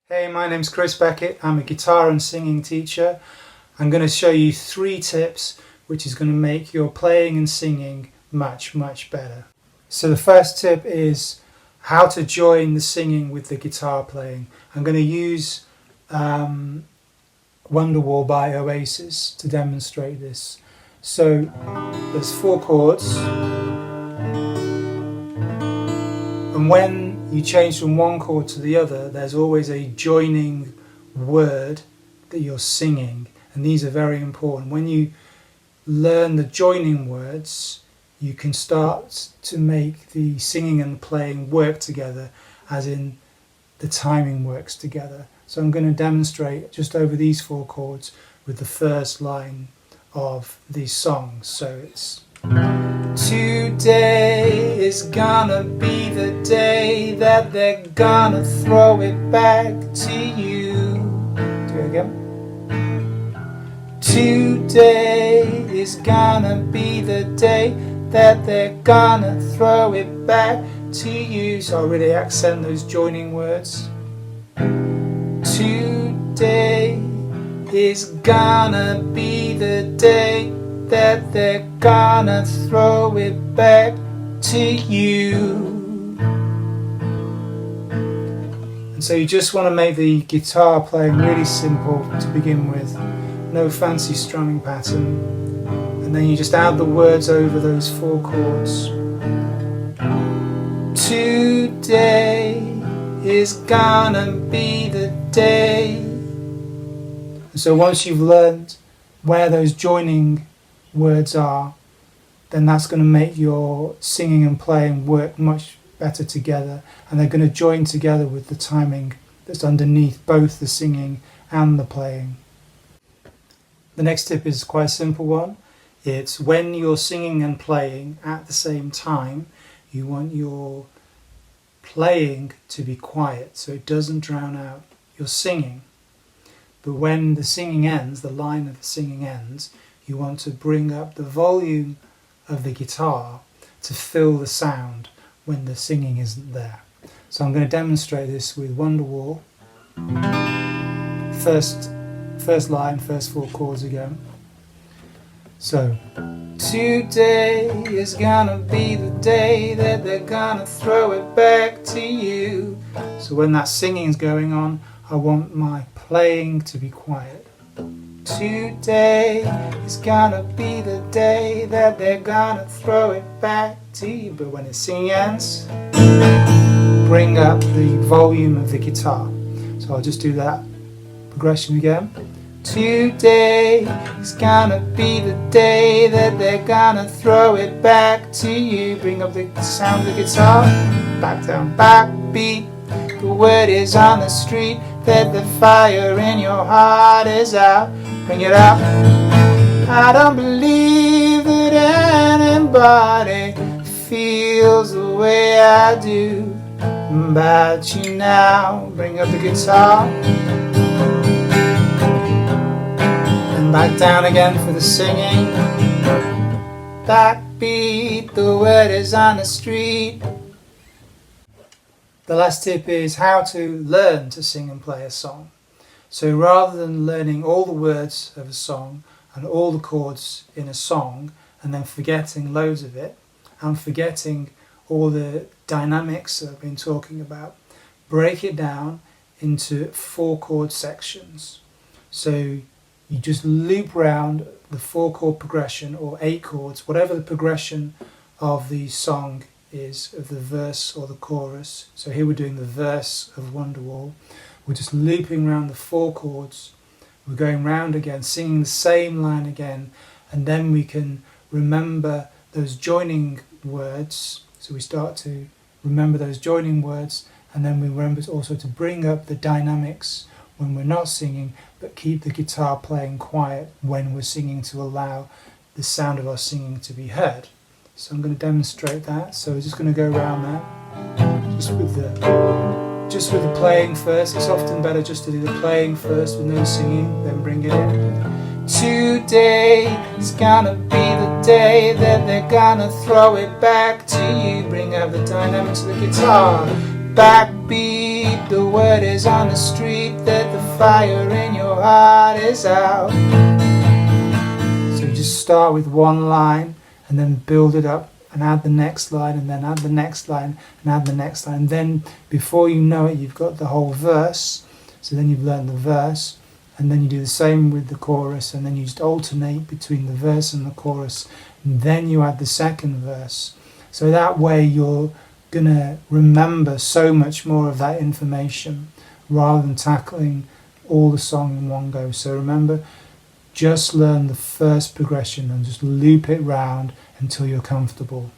Hey, my name's Chris Beckett. I'm a guitar and singing teacher. I'm going to show you 3 tips which is going to make your playing and singing much better. So the first tip is how to join the singing with the guitar playing. I'm going to use Wonderwall by Oasis to demonstrate this. So there's 4 chords, and when you change from one chord to the other, there's always a joining word that you're singing, and these are very important. When you learn the joining words, you can start to make the singing and the playing work together, as in the timing works together. So I'm going to demonstrate just over these 4 chords with the first line of these songs. So it's: today is gonna be the day that they're gonna throw it back to you. Do it again. Today is gonna be the day that they're gonna throw it back to you. So I'll really accent those joining words. Today is gonna be the day that they're gonna throw it back to you. And so you just want to make the guitar playing really simple to begin with, no fancy strumming pattern, and then you just add the words over those 4 chords. Today is gonna be the day. And so once you've learned where those joining words are, then that's going to make your singing and playing work much better together, and they're going to join together with the timing that's underneath both the singing and the playing. The next tip is quite a simple one. It's when you're singing and playing at the same time, you want your playing to be quiet so it doesn't drown out your singing. But when the singing ends, the line of the singing ends, you want to bring up the volume of the guitar to fill the sound when the singing isn't there. So I'm going to demonstrate this with Wonderwall. First line, first 4 chords again. So, today is gonna be the day that they're gonna throw it back to you. So when that singing's going on, I want my playing to be quiet. Today is gonna be the day that they're gonna throw it back to you. But when the singing ends, bring up the volume of the guitar. So I'll just do that progression again. Today is gonna be the day that they're gonna throw it back to you. Bring up the sound of the guitar. Back down, backbeat. The word is on the street that the fire in your heart is out. Bring it up. I don't believe that anybody feels the way I do about you now. Bring up the guitar. And back down again for the singing. Backbeat, the word is on the street. The last tip is how to learn to sing and play a song. So rather than learning all the words of a song and all the chords in a song and then forgetting loads of it and forgetting all the dynamics that I've been talking about, break it down into 4 chord sections. So you just loop round the 4 chord progression, or 8 chords, whatever the progression of the song is, of the verse or the chorus. So here we're doing the verse of Wonderwall. We're just looping around the 4 chords. We're going round again, singing the same line again, and then we can remember those joining words. So we start to remember those joining words, and then we remember also to bring up the dynamics when we're not singing, but keep the guitar playing quiet when we're singing to allow the sound of our singing to be heard. So I'm going to demonstrate that. So we're just going to go around that, just with the playing first. It's often better just to do the playing first with no singing, then bring it in. Today is gonna be the day that they're gonna throw it back to you. Bring out the dynamics of the guitar. backbeat, the word is on the street that the fire in your heart is out. So you just start with one line and then build it up and add the next line and then add the next line and add the next line. And then before you know it, you've got the whole verse. So then you've learned the verse, and then you do the same with the chorus, and then you just alternate between the verse and the chorus, and then you add the second verse. So that way you're going to remember so much more of that information rather than tackling all the song in one go. So remember, just learn the first progression and just loop it round until you're comfortable.